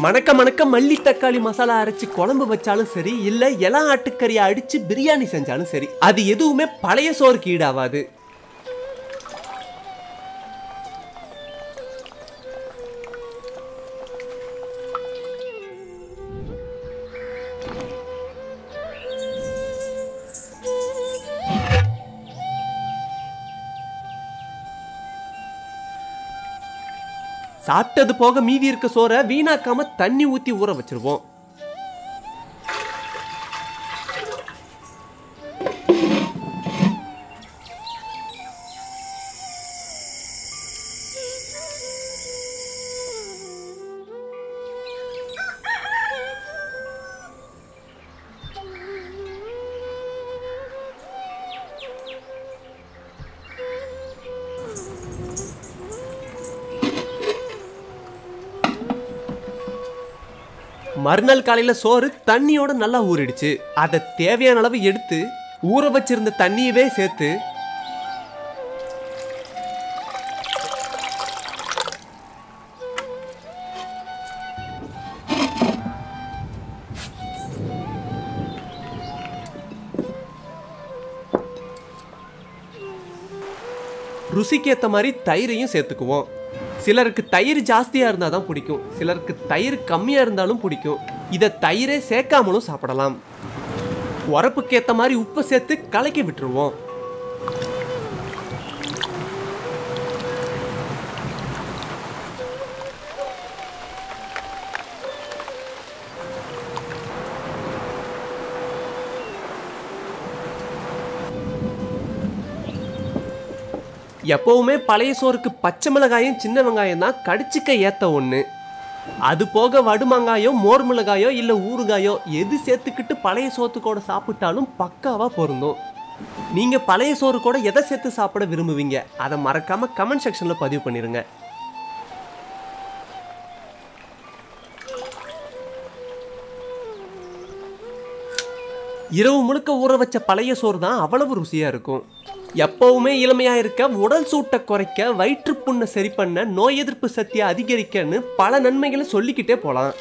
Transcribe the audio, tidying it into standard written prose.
மணக்க மணக்க மல்லி தக்காளி மசாலா அரைச்சு குழம்பு வச்சாலும் சரி, இல்ல இளா ஆட்டுக்கறியை அடிச்சு பிரியாணி செஞ்சாலும் சரி, அது எதுவுமே பழைய சோறுக்கு ஈடாவாது. சாப்பிட்டது போக மீதி இருக்க சோறை வீணாக்காம தண்ணி ஊத்தி ஊற வச்சிருவோம். மறுநாள் காலையில சோறு தண்ணியோட நல்லா ஊறிடுச்சு. அதை தேவையான அளவு எடுத்து ஊற வச்சிருந்த தண்ணியவே சேர்த்து ருசிக்கு ஏத்த மாதிரி தயிரையும் சேர்த்துக்குவோம். சிலருக்கு தயிர் ஜாஸ்தியா இருந்தாதான் பிடிக்கும், சிலருக்கு தயிர் கம்மியா இருந்தாலும் பிடிக்கும். இதை தயிரே சேர்க்காமலும் சாப்பிடலாம். உரப்புக்கு ஏத்த மாதிரி உப்பு சேர்த்து கலக்கி விட்டுருவோம். எப்பவுமே பழைய சோறுக்கு பச்சை மிளகாயும் சின்ன வெங்காயம் தான் கடிச்சிக்க ஏத்த ஒண்ணு. அது போக வடுமாங்காயோ மோர் மிளகாயோ இல்ல ஊறுகாயோ எது சேர்த்துக்கிட்டு பழைய சோத்து கூட சாப்பிட்டாலும் பக்காவா பொருந்தும். நீங்க பழைய சோறு கூட எதை சேர்த்து சாப்பிட விரும்புவீங்க? அதை மறக்காம கமெண்ட் செக்ஷன்ல பதிவு பண்ணிருங்க. இரவு முழுக்க ஊற வச்ச பழைய சோறு தான் அவ்வளவு ருசியா இருக்கும். எப்பவுமே இளமையா இருக்க, உடல் சூட்டை குறைக்க, வயிற்றுப்புண்ணை சரி பண்ண, நோய் எதிர்ப்பு சக்தியை அதிகரிக்கன்னு பல நன்மைகளை சொல்லிக்கிட்டே போலாம்.